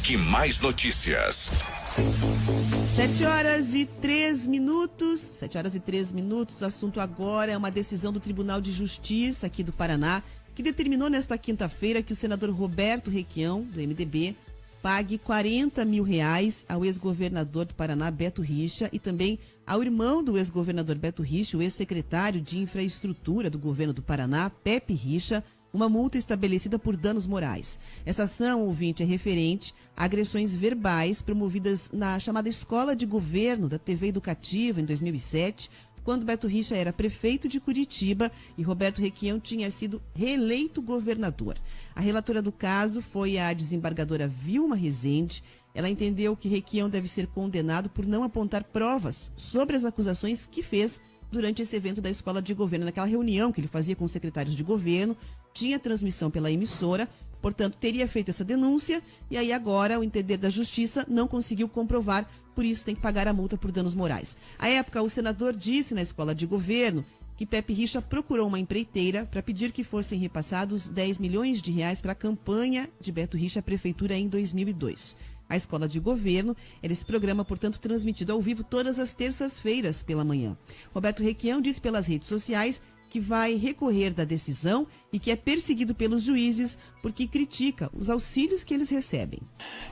Cheque Mais Notícias. 7h03. 7h03. O assunto agora é uma decisão do Tribunal de Justiça aqui do Paraná, que determinou nesta quinta-feira que o senador Roberto Requião, do MDB, pague R$40 mil ao ex-governador do Paraná, Beto Richa, e também ao irmão do ex-governador Beto Richa, o ex-secretário de Infraestrutura do governo do Paraná, Pepe Richa, uma multa estabelecida por danos morais. Essa ação, ouvinte, é referente a agressões verbais promovidas na chamada Escola de Governo da TV Educativa em 2007, quando Beto Richa era prefeito de Curitiba e Roberto Requião tinha sido reeleito governador. A relatora do caso foi a desembargadora Vilma Rezende. Ela entendeu que Requião deve ser condenado por não apontar provas sobre as acusações que fez durante esse evento da Escola de Governo, naquela reunião que ele fazia com os secretários de governo, tinha transmissão pela emissora, portanto, teria feito essa denúncia, e aí agora o entender da Justiça não conseguiu comprovar, por isso tem que pagar a multa por danos morais. À época, o senador disse na Escola de Governo que Pepe Richa procurou uma empreiteira para pedir que fossem repassados R$10 milhões para a campanha de Beto Richa à prefeitura em 2002. A Escola de Governo era esse programa, portanto, transmitido ao vivo todas as terças-feiras pela manhã. Roberto Requião disse pelas redes sociais que vai recorrer da decisão e que é perseguido pelos juízes porque critica os auxílios que eles recebem.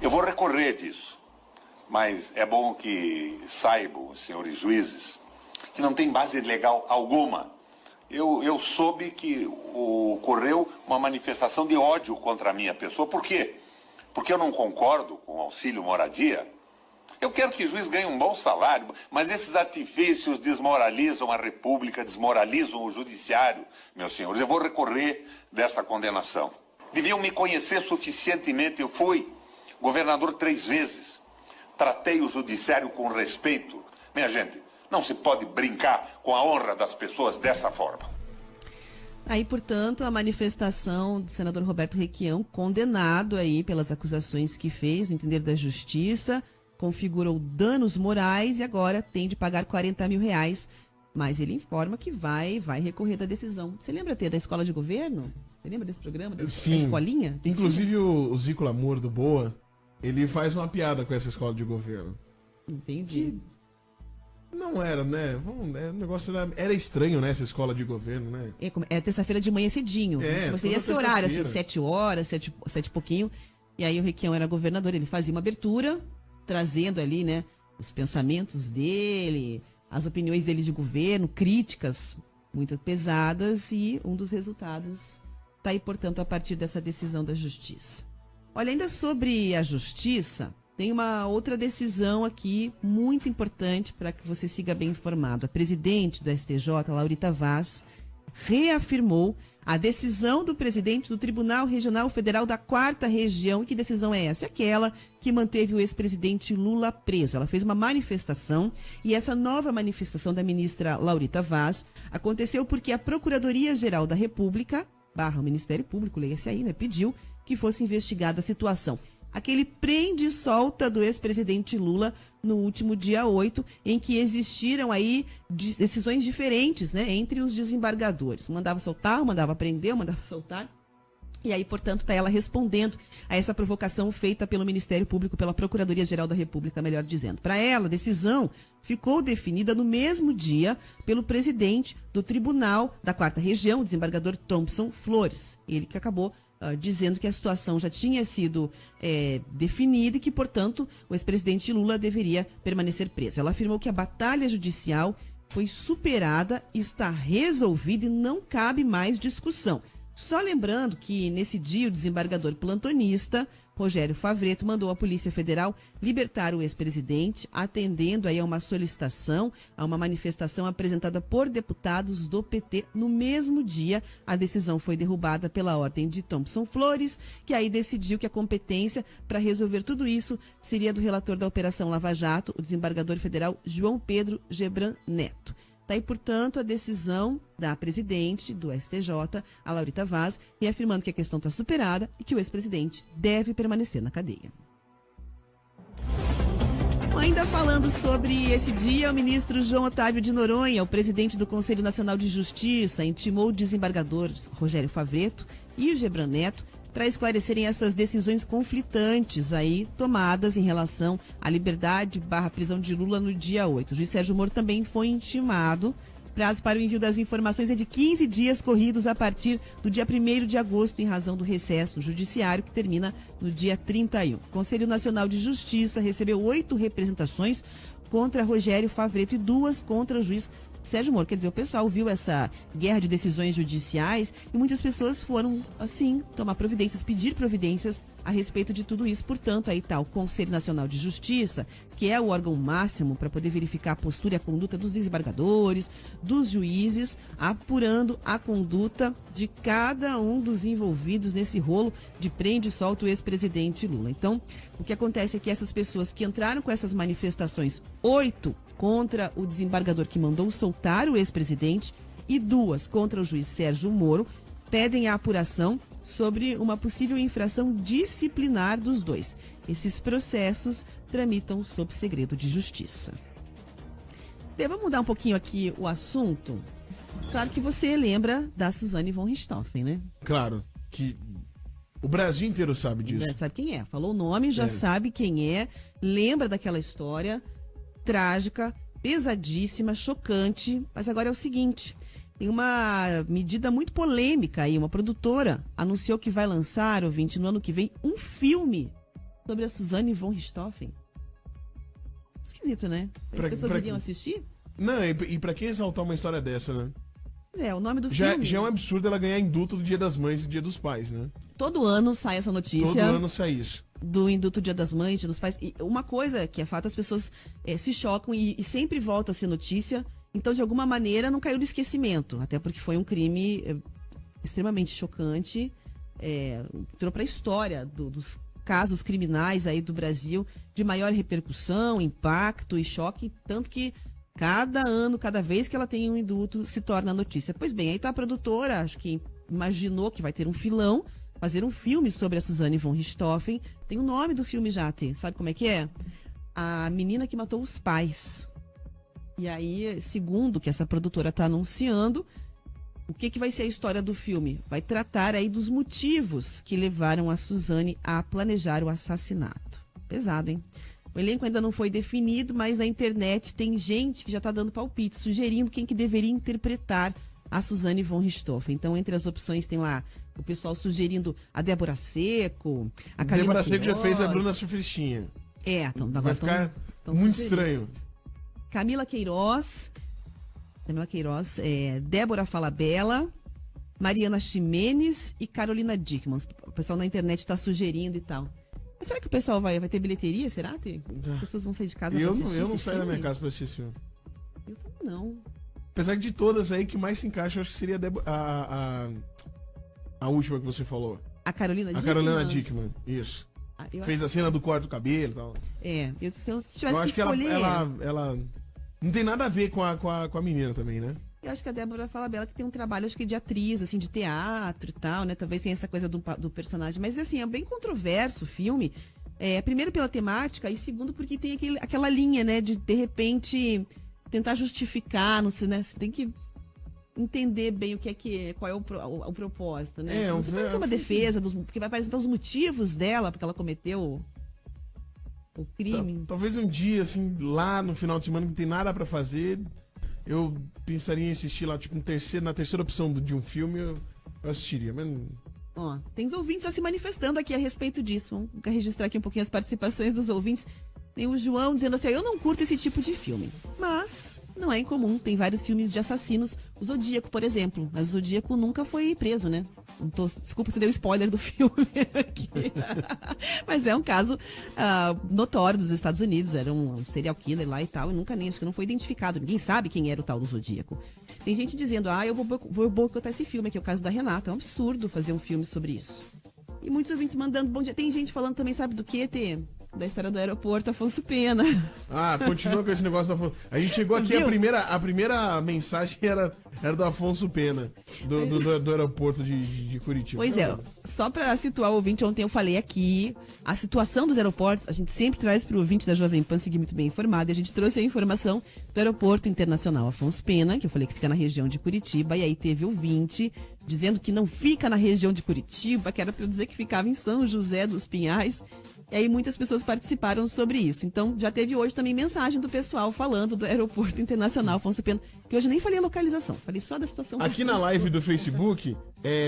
Eu vou recorrer disso, mas é bom que saibam, senhores juízes, que não tem base legal alguma. Eu soube que ocorreu uma manifestação de ódio contra a minha pessoa. Por quê? Porque eu não concordo com o auxílio moradia. Eu quero que o juiz ganhe um bom salário, mas esses artifícios desmoralizam a República, desmoralizam o judiciário, meus senhores. Eu vou recorrer desta condenação. Deviam me conhecer suficientemente. Eu fui governador 3 vezes. Tratei o judiciário com respeito. Minha gente, não se pode brincar com a honra das pessoas dessa forma. Aí, portanto, a manifestação do senador Roberto Requião, condenado aí pelas acusações que fez, no entender da Justiça, configurou danos morais e agora tem de pagar R$40 mil, mas ele informa que vai recorrer da decisão. Você lembra da Escola de Governo? Você lembra desse programa? Sim. Da escolinha? Inclusive o Zico Lamour do Boa, ele faz uma piada com essa Escola de Governo. Entendi. Não era, né? O negócio era estranho, né? Essa Escola de Governo, né? É terça-feira de manhã cedinho. Mas seria esse horário, assim, 7 horas, 7 e pouquinho. E aí o Requião era governador, ele fazia uma abertura, trazendo ali, né, os pensamentos dele, as opiniões dele de governo, críticas muito pesadas, e um dos resultados está aí, portanto, a partir dessa decisão da Justiça. Olha, ainda sobre a Justiça, tem uma outra decisão aqui muito importante para que você siga bem informado. A presidente do STJ, Laurita Vaz, reafirmou a decisão do presidente do Tribunal Regional Federal da 4ª Região. E que decisão é essa? Aquela que manteve o ex-presidente Lula preso. Ela fez uma manifestação e essa nova manifestação da ministra Laurita Vaz aconteceu porque a Procuradoria-Geral da República, / Ministério Público, leia-se aí, né, pediu que fosse investigada a situação. Aquele prende e solta do ex-presidente Lula no último dia 8, em que existiram aí decisões diferentes, né, entre os desembargadores. Um mandava soltar, um mandava prender, um mandava soltar. E aí, portanto, está ela respondendo a essa provocação feita pelo Ministério Público, pela Procuradoria-Geral da República, melhor dizendo. Para ela, a decisão ficou definida no mesmo dia pelo presidente do Tribunal da 4ª Região, o desembargador Thompson Flores. Ele que acabou dizendo que a situação já tinha sido definida e que, portanto, o ex-presidente Lula deveria permanecer preso. Ela afirmou que a batalha judicial foi superada, está resolvida e não cabe mais discussão. Só lembrando que, nesse dia, o desembargador plantonista, Rogério Favretto, mandou a Polícia Federal libertar o ex-presidente, atendendo aí a uma solicitação, a uma manifestação apresentada por deputados do PT. No mesmo dia, a decisão foi derrubada pela ordem de Thompson Flores, que aí decidiu que a competência para resolver tudo isso seria do relator da Operação Lava Jato, o desembargador federal João Pedro Gebran Neto. Está aí, portanto, a decisão da presidente do STJ, a Laurita Vaz, reafirmando que a questão está superada e que o ex-presidente deve permanecer na cadeia. Ainda falando sobre esse dia, o ministro João Otávio de Noronha, o presidente do Conselho Nacional de Justiça, intimou o desembargador Rogério Favretto e o Gebran Neto para esclarecerem essas decisões conflitantes aí tomadas em relação à liberdade/prisão de Lula no dia 8. O juiz Sérgio Moro também foi intimado. Prazo para o envio das informações é de 15 dias corridos a partir do dia 1º de agosto, em razão do recesso judiciário, que termina no dia 31. O Conselho Nacional de Justiça recebeu 8 representações contra Rogério Favretto e 2 contra o juiz Sérgio Moro. Quer dizer, o pessoal viu essa guerra de decisões judiciais e muitas pessoas foram, assim, tomar providências, pedir providências a respeito de tudo isso. Portanto, aí está o Conselho Nacional de Justiça, que é o órgão máximo para poder verificar a postura e a conduta dos desembargadores, dos juízes, apurando a conduta de cada um dos envolvidos nesse rolo de prende e solta o ex-presidente Lula. Então, o que acontece é que essas pessoas que entraram com essas manifestações, 8 contra o desembargador que mandou soltar o ex-presidente e 2 contra o juiz Sérgio Moro, pedem a apuração sobre uma possível infração disciplinar dos dois. Esses processos tramitam sob segredo de justiça. Vamos mudar um pouquinho aqui o assunto. Claro que você lembra da Suzane von Richthofen, né? Claro, que o Brasil inteiro sabe disso. Já sabe quem é. Falou o nome, já sabe quem é. Lembra daquela história trágica, pesadíssima, chocante. Mas agora é o seguinte, tem uma medida muito polêmica aí. Uma produtora anunciou que vai lançar, ouvinte, no ano que vem, um filme sobre a Suzane von Richthofen. Esquisito, né? As pessoas iriam assistir? Não, e pra que exaltar uma história dessa, né? O nome do filme... Já é um absurdo ela ganhar indulto do Dia das Mães e do Dia dos Pais, né? Todo ano sai essa notícia. Todo ano sai isso. Do indulto Dia das Mães, Dia dos Pais. E uma coisa que é fato, as pessoas se chocam e sempre volta a ser notícia. Então, de alguma maneira, não caiu no esquecimento. Até porque foi um crime extremamente chocante. Entrou para a história dos casos criminais aí do Brasil de maior repercussão, impacto e choque. Tanto que cada ano, cada vez que ela tem um indulto, se torna notícia. Pois bem, aí tá a produtora, acho que imaginou que vai ter um filão, fazer um filme sobre a Suzane von Richthofen. Tem o nome do filme já, sabe como é que é? A Menina que Matou os Pais. E aí, segundo que essa produtora está anunciando, o que vai ser a história do filme? Vai tratar aí dos motivos que levaram a Suzane a planejar o assassinato. Pesado, hein? O elenco ainda não foi definido, mas na internet tem gente que já está dando palpite, sugerindo quem que deveria interpretar a Suzane von Richthofen. Então, entre as opções tem lá o pessoal sugerindo a Débora Seco, a Camila Débora Seco Queiroz. já fez a Bruna Surfistinha. Então agora vai ficar muito estranho. Camila Queiroz, Débora Falabella, Mariana Ximenes e Carolina Dickmann. O pessoal na internet está sugerindo e tal. Mas será que o pessoal vai ter bilheteria? Será? As pessoas vão sair de casa pra assistir Eu não saio da minha casa pra assistir esse filme. Eu também não. Apesar de todas aí, que mais se encaixa, eu acho que seria a última que você falou. A Carolina Dickmann? A Carolina Dickmann, isso. Fez a cena do corte do cabelo e tal. Se eu tivesse eu acho que escolher... ela não tem nada a ver com a menina também, né? Eu acho que a Débora Falabella que tem um trabalho, acho que de atriz, assim, de teatro e tal, né? Talvez tenha essa coisa do personagem. Mas, assim, é bem controverso o filme. Primeiro pela temática e segundo porque tem aquela linha, né? De repente, tentar justificar, não sei, né? Você tem que entender bem qual é o propósito, né? Não vai ser uma defesa, porque vai apresentar os motivos dela, porque ela cometeu o crime. Talvez um dia, assim, lá no final de semana, que não tem nada pra fazer, eu pensaria em assistir lá, tipo, na terceira opção de um filme, eu assistiria, mas... Tem os ouvintes já se manifestando aqui a respeito disso. Vamos registrar aqui um pouquinho as participações dos ouvintes. Tem o João dizendo assim, eu não curto esse tipo de filme. Mas não é incomum, tem vários filmes de assassinos. O Zodíaco, por exemplo. Mas o Zodíaco nunca foi preso, né? Desculpa se deu spoiler do filme aqui. Mas é um caso notório dos Estados Unidos. Era um serial killer lá e tal. E acho que não foi identificado. Ninguém sabe quem era o tal do Zodíaco. Tem gente dizendo, eu vou boicotar esse filme, que é o caso da Renata. É um absurdo fazer um filme sobre isso. E muitos ouvintes mandando bom dia. Tem gente falando também, sabe do que, da história do aeroporto Afonso Pena. Continua com esse negócio do Afonso. A gente chegou aqui, a primeira mensagem era do Afonso Pena, do aeroporto de Curitiba. Pois só pra situar o ouvinte, ontem eu falei aqui, a situação dos aeroportos, a gente sempre traz pro ouvinte da Jovem Pan seguir muito bem informado, e a gente trouxe a informação do Aeroporto Internacional Afonso Pena, que eu falei que fica na região de Curitiba, e aí teve ouvinte dizendo que não fica na região de Curitiba, que era para eu dizer que ficava em São José dos Pinhais. E aí muitas pessoas participaram sobre isso. Então já teve hoje também mensagem do pessoal falando do Aeroporto Internacional Afonso Pena, que hoje nem falei a localização, falei só da situação. Aqui na live do Facebook,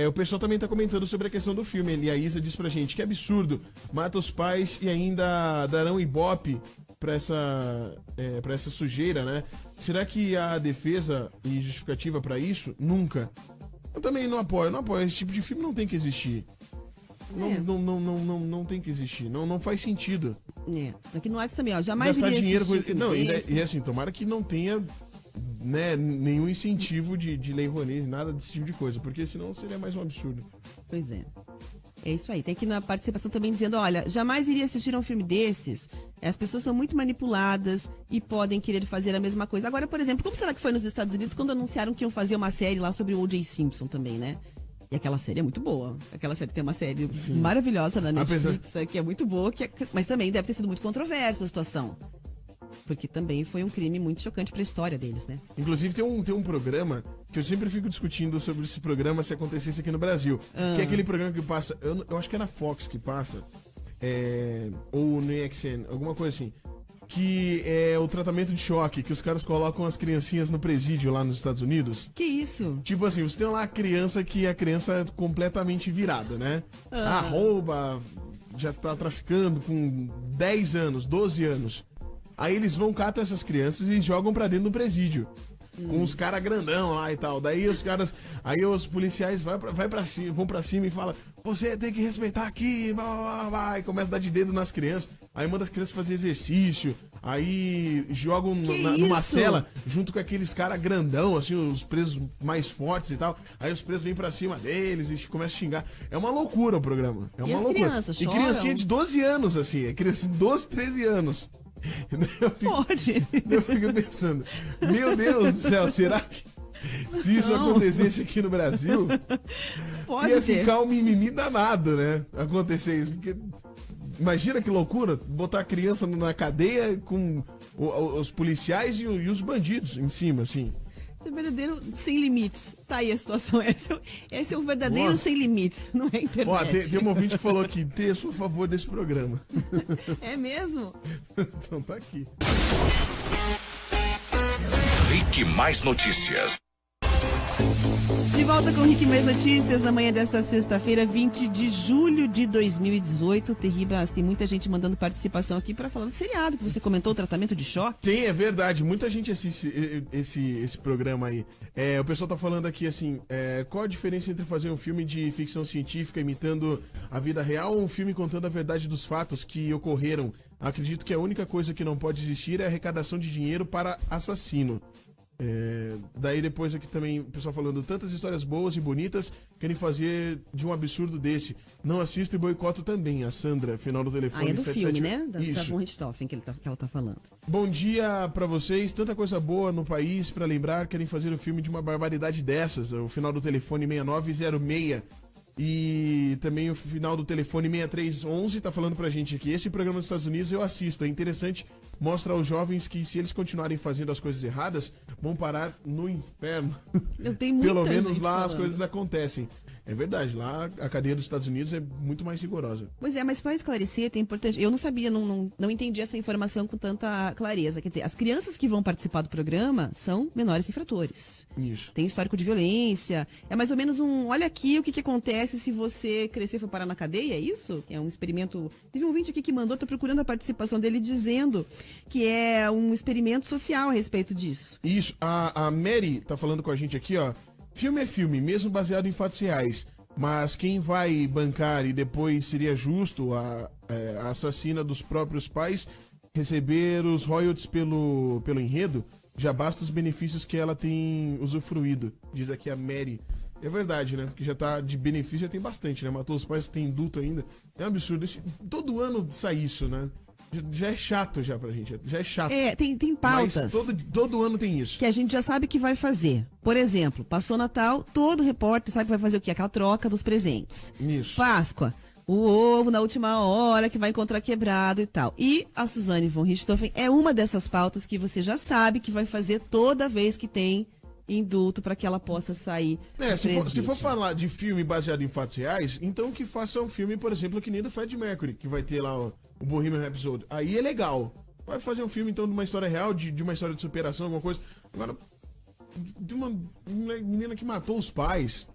o pessoal também tá comentando sobre a questão do filme. E a Isa diz pra gente que absurdo, mata os pais e ainda darão ibope pra essa sujeira, né? Será que há defesa e justificativa pra isso? Nunca. Eu também não apoio. Esse tipo de filme não tem que existir. Não tem que existir. Não faz sentido. Aqui no WhatsApp também, ó. Jamais gastar iria dinheiro com... assistir Não, e assim, tomara que não tenha, né, nenhum incentivo de lei Rouanet, nada desse tipo de coisa, porque senão seria mais um absurdo. Pois é. É isso aí. Tem aqui na participação também dizendo, olha, jamais iria assistir a um filme desses. As pessoas são muito manipuladas e podem querer fazer a mesma coisa. Agora, por exemplo, como será que foi nos Estados Unidos quando anunciaram que iam fazer uma série lá sobre o O.J. Simpson também, né? E aquela série é muito boa. Aquela série tem uma série maravilhosa na Netflix, que é muito boa, mas também deve ter sido muito controversa a situação. Porque também foi um crime muito chocante para a história deles, né? Inclusive tem um programa que eu sempre fico discutindo sobre esse programa se acontecesse aqui no Brasil. Que é aquele programa que passa, eu acho que é na Fox que passa, ou no EXN, alguma coisa assim. Que é o tratamento de choque, que os caras colocam as criancinhas no presídio lá nos Estados Unidos. Que isso? Tipo assim, você tem lá a criança que a criança é completamente virada, né? Rouba, já tá traficando com 10 anos, 12 anos. Aí eles vão, catam essas crianças e jogam pra dentro do presídio. Com os caras grandão lá e tal. Daí os caras. Aí os policiais vão pra cima e falam: você tem que respeitar aqui, blá. E começa a dar de dedo nas crianças. Aí manda as crianças fazer exercício. Aí jogam numa cela junto com aqueles caras grandão, assim, os presos mais fortes e tal. Aí os presos vêm pra cima deles e começam a xingar. É uma loucura o programa. É uma loucura. Crianças e criancinha de 12 anos, assim. É criança de 12, 13 anos. Pode. Eu fico pensando, meu Deus do céu, será que se isso acontecesse aqui no Brasil, ia ficar um mimimi danado, né? Acontecer isso. Porque imagina que loucura, botar a criança na cadeia com os policiais e os bandidos em cima, assim. Esse é verdadeiro sem limites. Tá aí a situação. Esse é o verdadeiro sem limites, não é internet. Ó, tem um ouvinte que falou aqui, eu sou a favor desse programa. É mesmo? Então tá aqui. Rick Mais Notícias. De volta com o Rick Mais Notícias na manhã dessa sexta-feira, 20 de julho de 2018. Terribas, tem muita gente mandando participação aqui para falar do seriado que você comentou, o tratamento de choque. Tem, é verdade. Muita gente assiste esse programa aí. O pessoal tá falando aqui assim, qual a diferença entre fazer um filme de ficção científica imitando a vida real ou um filme contando a verdade dos fatos que ocorreram? Acredito que a única coisa que não pode existir é a arrecadação de dinheiro para assassino. Daí depois aqui também o pessoal falando tantas histórias boas e bonitas querem fazer de um absurdo desse. Não assisto e boicoto também. A Sandra, final do telefone. É do 77... filme, né? Da Isso. Von Richthofen que ela tá falando. Bom dia pra vocês, tanta coisa boa no país pra lembrar, querem fazer um filme de uma barbaridade dessas. O final do telefone 6906 e também o final do telefone 6311 tá falando pra gente aqui. Esse programa dos Estados Unidos eu assisto, é interessante, mostra aos jovens que se eles continuarem fazendo as coisas erradas, vão parar no inferno. Eu tenho muita Pelo menos gente lá falando. as coisas acontecem. É verdade, lá a cadeia dos Estados Unidos é muito mais rigorosa. Pois é, mas para esclarecer, é importante. Eu não sabia, não entendi essa informação com tanta clareza. Quer dizer, as crianças que vão participar do programa são menores infratores. Isso. Tem histórico de violência. É mais ou menos olha aqui o que acontece se você crescer e for parar na cadeia, é isso? É um experimento. Teve um ouvinte aqui que mandou, tô procurando a participação dele dizendo que é um experimento social a respeito disso. Isso, a Mary tá falando com a gente aqui, ó. Filme é filme, mesmo baseado em fatos reais. Mas quem vai bancar e depois seria justo a assassina dos próprios pais receber os royalties pelo enredo? Já basta os benefícios que ela tem usufruído, diz aqui a Mary. É verdade, né? Porque já tá de benefício, já tem bastante, né? Matou os pais, tem indulto ainda. É um absurdo. Todo ano sai isso, né? Já é chato já pra gente, já é chato. Tem pautas. Mas todo ano tem isso. Que a gente já sabe que vai fazer. Por exemplo, passou Natal, todo repórter sabe que vai fazer o quê? Aquela troca dos presentes. Isso. Páscoa, o ovo na última hora que vai encontrar quebrado e tal. E a Suzane von Richthofen é uma dessas pautas que você já sabe que vai fazer toda vez que tem indulto para que ela possa sair. Se for falar de filme baseado em fatos reais, então que faça um filme, por exemplo, que nem do Fred Mercury, que vai ter lá o Bohemian Rhapsody. Aí é legal. Vai fazer um filme, então, de uma história real, de uma história de superação, alguma coisa. Agora, de uma menina que matou os pais.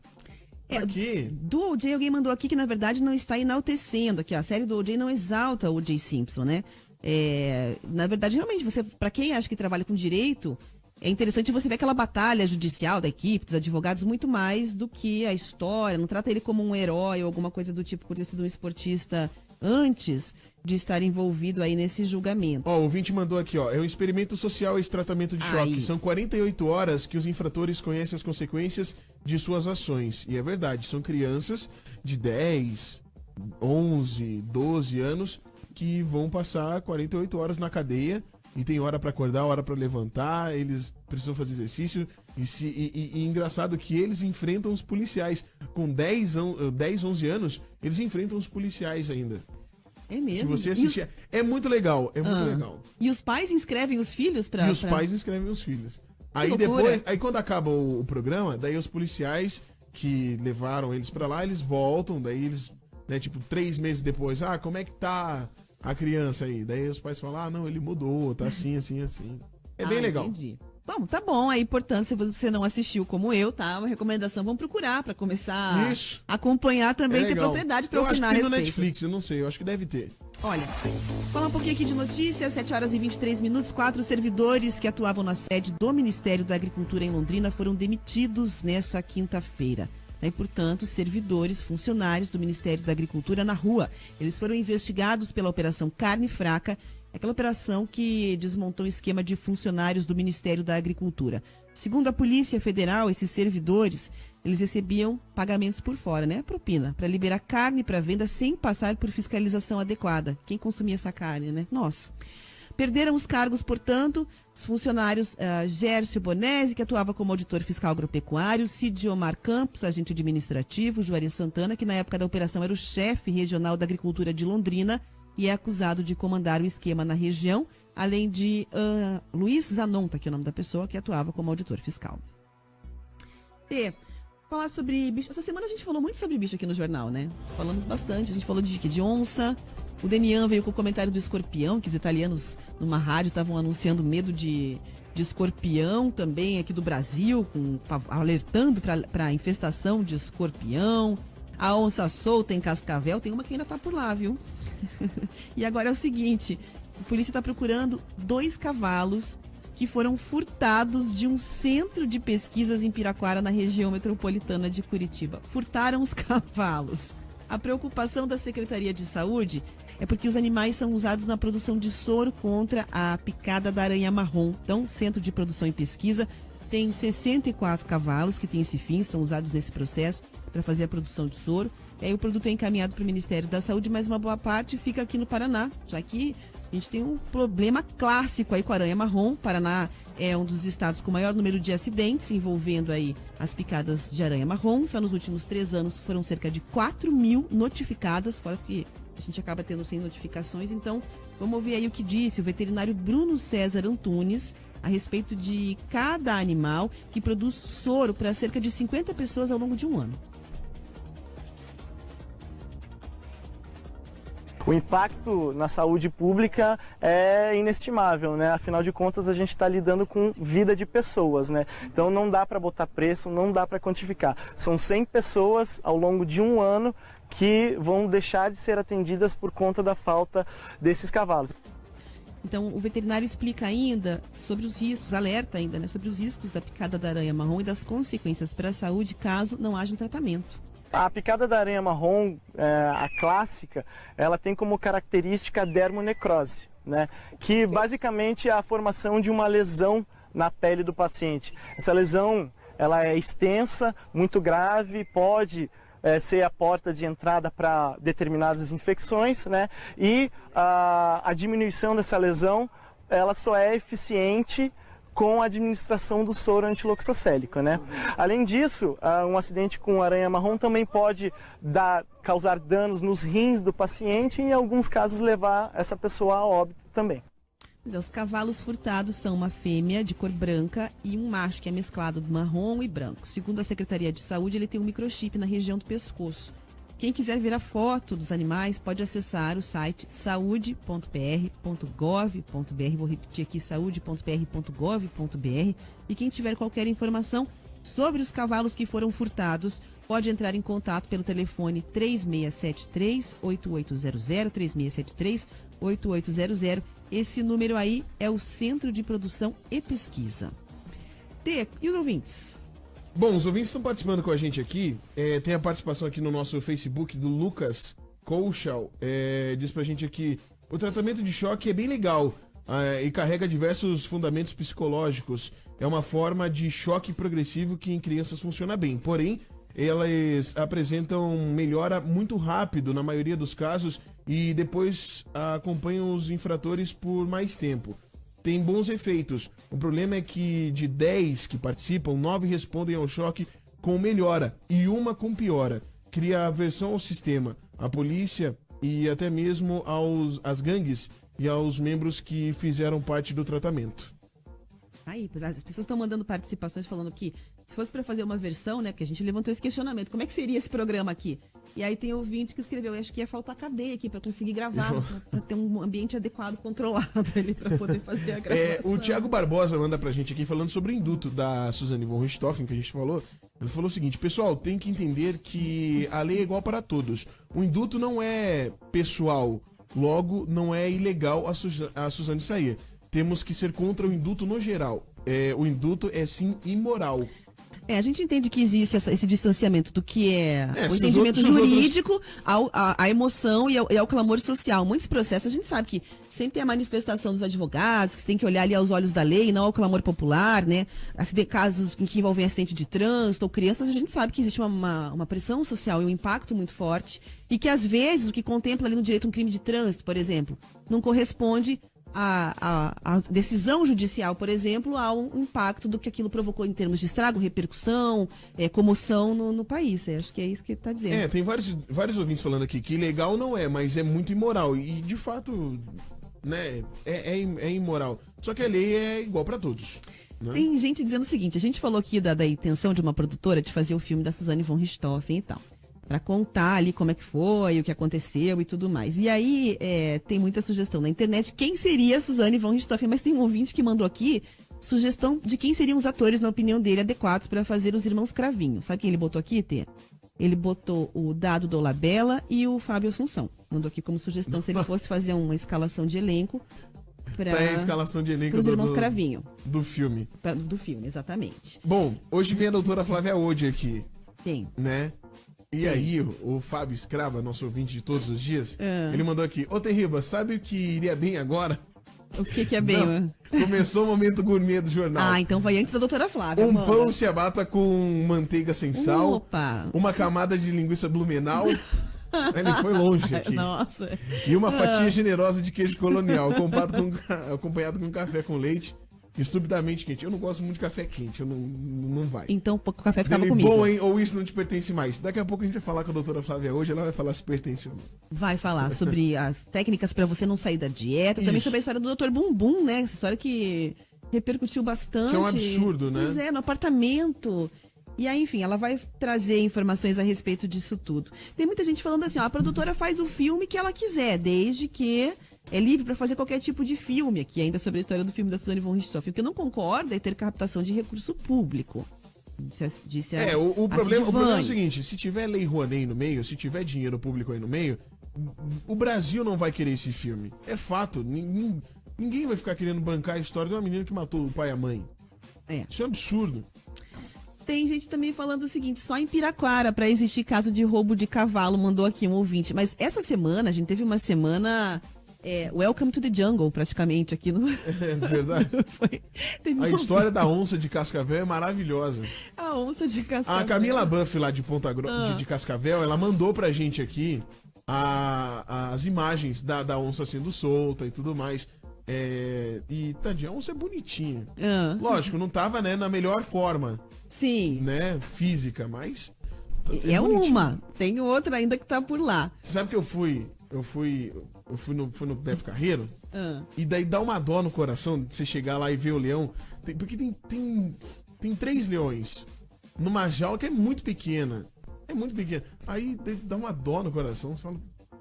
Aqui. Do O.J. alguém mandou aqui que, na verdade, não está enaltecendo aqui. A série do O.J. não exalta o O.J. Simpson, né? Na verdade, realmente, para quem acha que trabalha com direito, é interessante você ver aquela batalha judicial da equipe, dos advogados, muito mais do que a história. Não trata ele como um herói ou alguma coisa do tipo, por ter sido um esportista antes de estar envolvido aí nesse julgamento. O ouvinte mandou aqui, é um experimento social esse tratamento de choque. São 48 horas que os infratores conhecem as consequências de suas ações. E é verdade, são crianças de 10, 11, 12 anos que vão passar 48 horas na cadeia e tem hora pra acordar, hora pra levantar, eles precisam fazer exercício e engraçado que eles enfrentam os policiais. Com 10, 11 anos, eles enfrentam os policiais ainda. É mesmo? Se você assistir, é muito legal, legal. E os pais inscrevem os filhos pra... pais inscrevem os filhos. Aí depois, quando acaba o programa, daí os policiais que levaram eles pra lá, eles voltam, daí eles, né, tipo, 3 meses depois, como é que tá a criança aí? Daí os pais falam, não, ele mudou, tá assim, assim, assim. É bem legal. Entendi. Bom, tá bom, aí, portanto, se você não assistiu como eu, tá? Uma recomendação, vamos procurar pra começar a acompanhar também, ter propriedade pra opinar a respeito. Eu acho que tem no Netflix, eu não sei, eu acho que deve ter. Olha, falar um pouquinho aqui de notícias, 7 horas e 23 minutos, 4 servidores que atuavam na sede do Ministério da Agricultura em Londrina foram demitidos nessa quinta-feira. E, portanto, servidores, funcionários do Ministério da Agricultura na rua. Eles foram investigados pela Operação Carne Fraca, aquela operação que desmontou o esquema de funcionários do Ministério da Agricultura. Segundo a Polícia Federal, esses servidores, eles recebiam pagamentos por fora, né? Propina, para liberar carne para venda sem passar por fiscalização adequada. Quem consumia essa carne, né? Nós. Perderam os cargos, portanto, os funcionários Gércio Bonesi, que atuava como auditor fiscal agropecuário, Cid Omar Campos, agente administrativo, Juarez Santana, que na época da operação era o chefe regional da agricultura de Londrina e é acusado de comandar o esquema na região, além de Luiz Zanon, tá aqui o nome da pessoa, que atuava como auditor fiscal. Falar sobre bicho. Essa semana a gente falou muito sobre bicho aqui no jornal, né? Falamos bastante. A gente falou de onça. O Denian veio com o comentário do escorpião, que os italianos numa rádio estavam anunciando medo de escorpião também aqui do Brasil, alertando para a infestação de escorpião. A onça solta em Cascavel, tem uma que ainda tá por lá, viu? E agora é o seguinte, a polícia está procurando 2 cavalos que foram furtados de um centro de pesquisas em Piraquara, na região metropolitana de Curitiba. Furtaram os cavalos. A preocupação da Secretaria de Saúde é porque os animais são usados na produção de soro contra a picada da aranha marrom. Então, Centro de Produção e Pesquisa tem 64 cavalos que têm esse fim, são usados nesse processo para fazer a produção de soro. E aí o produto é encaminhado para o Ministério da Saúde, mas uma boa parte fica aqui no Paraná, já que a gente tem um problema clássico aí com a aranha marrom. O Paraná é um dos estados com maior número de acidentes envolvendo aí as picadas de aranha marrom. Só nos últimos 3 anos foram cerca de 4.000 notificadas, fora que a gente acaba tendo 100 notificações. Então, vamos ouvir aí o que disse o veterinário Bruno César Antunes a respeito de cada animal que produz soro para cerca de 50 pessoas ao longo de um ano. O impacto na saúde pública é inestimável, né? Afinal de contas, a gente está lidando com vida de pessoas, né? Então não dá para botar preço, não dá para quantificar. São 100 pessoas ao longo de um ano que vão deixar de ser atendidas por conta da falta desses cavalos. Então, o veterinário explica ainda sobre os riscos, alerta ainda, né? Sobre os riscos da picada da aranha marrom e das consequências para a saúde caso não haja um tratamento. A picada da aranha marrom, a clássica, ela tem como característica a dermonecrose, né? Que basicamente é a formação de uma lesão na pele do paciente. Essa lesão, ela é extensa, muito grave, pode ser a porta de entrada para determinadas infecções, né? E a diminuição dessa lesão, ela só é eficiente com a administração do soro antiloxoscélico, né? Além disso, um acidente com aranha marrom também pode causar danos nos rins do paciente e, em alguns casos, levar essa pessoa a óbito também. Os cavalos furtados são uma fêmea de cor branca e um macho que é mesclado marrom e branco. Segundo a Secretaria de Saúde, ele tem um microchip na região do pescoço. Quem quiser ver a foto dos animais pode acessar o site saude.pr.gov.br. Vou repetir aqui, saude.pr.gov.br. E quem tiver qualquer informação sobre os cavalos que foram furtados, pode entrar em contato pelo telefone 3673-8800, 3673-8800. Esse número aí é o Centro de Produção e Pesquisa. E os ouvintes? Bom, os ouvintes estão participando com a gente aqui. Tem a participação aqui no nosso Facebook do Lucas Colchal. Diz pra gente aqui: o tratamento de choque é bem legal e carrega diversos fundamentos psicológicos. É uma forma de choque progressivo que em crianças funciona bem. Porém, elas apresentam melhora muito rápido na maioria dos casos e depois acompanham os infratores por mais tempo. Tem bons efeitos. O problema é que de 10 que participam, 9 respondem ao choque com melhora e uma com piora. Cria aversão ao sistema, à polícia e até mesmo às gangues e aos membros que fizeram parte do tratamento. Aí, pois as pessoas estão mandando participações falando que se fosse para fazer uma versão, né, porque a gente levantou esse questionamento, como é que seria esse programa aqui? E aí tem ouvinte que escreveu, acho que ia faltar cadeia aqui para conseguir gravar, para ter um ambiente adequado, controlado ali para poder fazer a gravação. O Thiago Barbosa manda pra gente aqui falando sobre o induto da Suzane von Richthofen, que a gente falou. Ele falou o seguinte: pessoal, tem que entender que a lei é igual para todos. O induto não é pessoal, logo não é ilegal a Suzane sair. Temos que ser contra o induto no geral. O induto é sim imoral. A gente entende que existe esse distanciamento do que é o entendimento jurídico à emoção e ao clamor social. Muitos processos a gente sabe que sempre tem a manifestação dos advogados, que tem que olhar ali aos olhos da lei, não ao clamor popular, né? Casos em que envolvem acidente de trânsito ou crianças, a gente sabe que existe uma pressão social e um impacto muito forte e que às vezes o que contempla ali no direito um crime de trânsito, por exemplo, não corresponde a decisão judicial, por exemplo, ao impacto do que aquilo provocou em termos de estrago, repercussão, comoção no país. Acho que é isso que ele está dizendo. Tem vários ouvintes falando aqui que ilegal não é, mas é muito imoral. E, de fato, né, é imoral. Só que a lei é igual para todos. Né? Tem gente dizendo o seguinte: a gente falou aqui da intenção de uma produtora de fazer o filme da Suzane von Richthofen e tal, para contar ali como é que foi, o que aconteceu e tudo mais. E aí tem muita sugestão na internet quem seria a Suzane von Richthofen, mas tem um ouvinte que mandou aqui sugestão de quem seriam os atores, na opinião dele, adequados para fazer os irmãos Cravinho. Sabe quem ele botou aqui, Tê? Ele botou o Dado Dolabella e o Fábio Assunção. Mandou aqui como sugestão se ele fosse fazer uma escalação de elenco para a escalação de elenco os irmãos Cravinho. Do filme. Do filme, exatamente. Bom, hoje vem a doutora Flávia Ode aqui. Tem. Né? E aí, o Fábio Escrava, nosso ouvinte de todos os dias, ele mandou aqui: ô Terriba, sabe o que iria bem agora? O que é bem? Não, começou o momento gourmet do jornal. Então vai antes da doutora Flávia. Pão ciabatta com manteiga sem sal. Opa! Uma camada de linguiça blumenau. Ele foi longe aqui. Nossa. E uma fatia generosa de queijo colonial, acompanhado com café com leite. Estupidamente quente. Eu não gosto muito de café quente, não vai. Então o café ficava Dele comigo. Bom, hein? Ou isso não te pertence mais. Daqui a pouco a gente vai falar com a doutora Flávia hoje, ela vai falar se pertence ou não. Vai falar sobre as técnicas pra você não sair da dieta, também sobre a história do Dr. Bumbum, né? Essa história que repercutiu bastante. Que é um absurdo, né? Pois é, no apartamento. E aí, enfim, ela vai trazer informações a respeito disso tudo. Tem muita gente falando assim, a produtora faz o filme que ela quiser, desde que é livre para fazer qualquer tipo de filme, aqui ainda sobre a história do filme da Suzane von Richthofen. O que eu não concordo é ter captação de recurso público. Disse o problema é o seguinte: se tiver lei Rouanet no meio, se tiver dinheiro público aí no meio, o Brasil não vai querer esse filme. É fato. Ninguém vai ficar querendo bancar a história de uma menina que matou o pai e a mãe. Isso é um absurdo. Tem gente também falando o seguinte: só em Piraquara para existir caso de roubo de cavalo, mandou aqui um ouvinte. Mas essa semana, a gente teve uma semana Welcome to the Jungle, praticamente, aqui no... É verdade. A história da onça de Cascavel é maravilhosa. A onça de Cascavel. A Camila Buff, lá de Ponta Grossa, de Cascavel, ela mandou pra gente aqui as imagens da onça sendo solta e tudo mais. E, tadinha, a onça é bonitinha. Lógico, não tava, né, na melhor forma. Sim. Né, física, mas É uma. Tem outra ainda que tá por lá. Você sabe que eu fui no Beto Carreiro? E daí dá uma dó no coração de você chegar lá e ver o leão. Porque tem 3 leões numa jaula que é muito pequena. É muito pequena. Aí dá uma dó no coração. Você fala,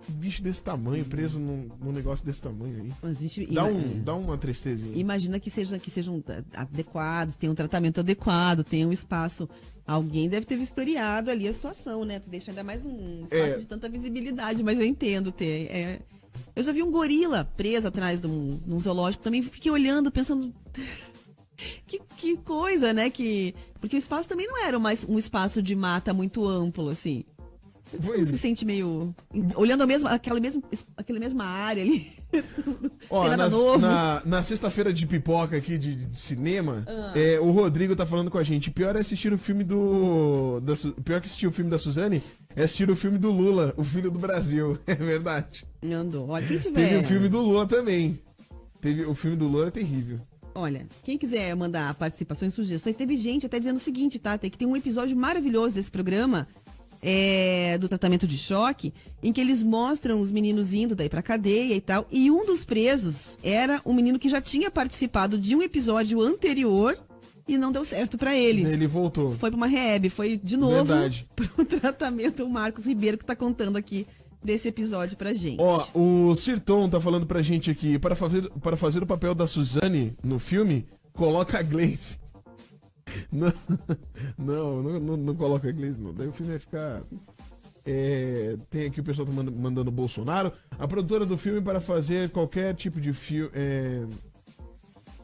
um bicho desse tamanho, preso num negócio desse tamanho aí. A gente, dá uma tristezinha. Imagina que sejam adequados, tenham um tratamento adequado, tenham um espaço. Alguém deve ter vistoriado ali a situação, né? Porque deixa ainda mais um espaço de tanta visibilidade, mas eu entendo ter. Eu já vi um gorila preso atrás num zoológico, também fiquei olhando, pensando. Que coisa, né? Porque o espaço também não era mais um espaço de mata muito amplo, assim. Você se sente meio. Olhando aquela mesma área ali. Ó, na sexta-feira de pipoca aqui de cinema, o Rodrigo tá falando com a gente. Pior é assistir o filme pior que assistir o filme da Suzane é assistir o filme do Lula, o filho do Brasil. É verdade. Andou. Olha, quem tiver. Teve o filme do Lula também. O filme do Lula é terrível. Olha, quem quiser mandar participações, sugestões, teve gente até dizendo o seguinte, tá? Tem que ter um episódio maravilhoso desse programa. Do tratamento de choque, em que eles mostram os meninos indo daí pra cadeia e tal, e um dos presos era um menino que já tinha participado de um episódio anterior e não deu certo pra ele. Ele voltou. Foi pra uma rehab, foi de novo Verdade. pro tratamento. O Marcos Ribeiro que tá contando aqui desse episódio pra gente. Ó, o Sirton tá falando pra gente aqui, para fazer o papel da Suzane no filme, coloca a Gleice. Não coloca inglês, não. Daí o filme vai ficar. Tem aqui o pessoal tá mandando Bolsonaro. A produtora do filme para fazer qualquer tipo de filme.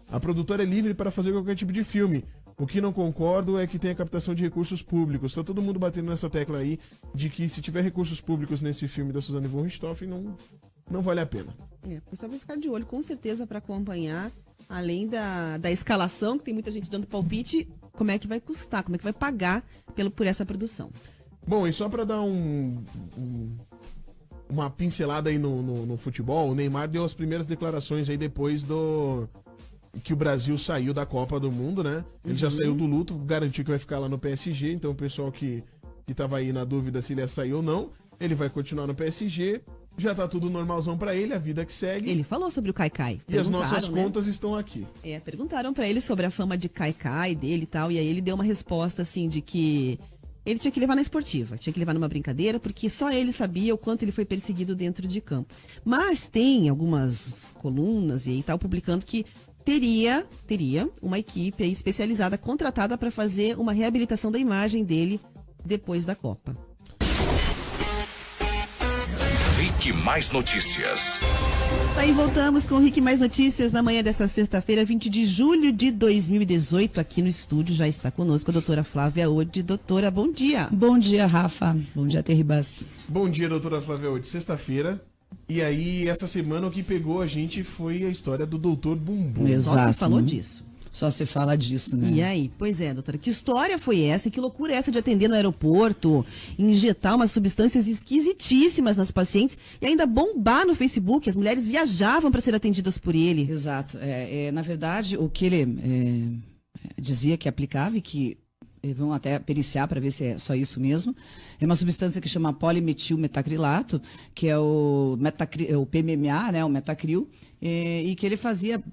A produtora é livre para fazer qualquer tipo de filme. O que não concordo é que tem a captação de recursos públicos. Tá todo mundo batendo nessa tecla aí de que se tiver recursos públicos nesse filme da Suzane von Richthofen, não vale a pena. O pessoal vai ficar de olho, com certeza, para acompanhar. Além da escalação, que tem muita gente dando palpite, como é que vai custar, como é que vai pagar por essa produção. Bom, e só para dar uma pincelada aí no futebol, o Neymar deu as primeiras declarações aí depois que o Brasil saiu da Copa do Mundo, né? Ele já saiu do luto, garantiu que vai ficar lá no PSG, então o pessoal que tava aí na dúvida se ele ia sair ou não, ele vai continuar no PSG. Já tá tudo normalzão pra ele, a vida que segue. Ele falou sobre o Kaikai. E as nossas contas estão aqui. Perguntaram pra ele sobre a fama de Kaikai dele e tal, e aí ele deu uma resposta assim de que ele tinha que levar na esportiva, tinha que levar numa brincadeira, porque só ele sabia o quanto ele foi perseguido dentro de campo. Mas tem algumas colunas e tal publicando que teria uma equipe aí especializada, contratada para fazer uma reabilitação da imagem dele depois da Copa. Rick Mais Notícias. Aí voltamos com o Rick Mais Notícias na manhã dessa sexta-feira, 20 de julho de 2018. Aqui no estúdio já está conosco a doutora Flávia Ode. Doutora, bom dia. Bom dia, Rafa. Bom dia, Terribas. Bom dia, doutora Flávia Ode. Sexta-feira. E aí, essa semana o que pegou a gente foi a história do doutor Bumbum. Exato. Só se falou disso. Só se fala disso, né? E aí? Pois é, doutora, que história foi essa? Que loucura é essa de atender no aeroporto, injetar umas substâncias esquisitíssimas nas pacientes e ainda bombar no Facebook? As mulheres viajavam para ser atendidas por ele. Exato. Na verdade, o que ele dizia que aplicava e que vão até periciar para ver se é só isso mesmo, é uma substância que chama polimetilmetacrilato, que é o PMMA, né, o metacril, e que ele fazia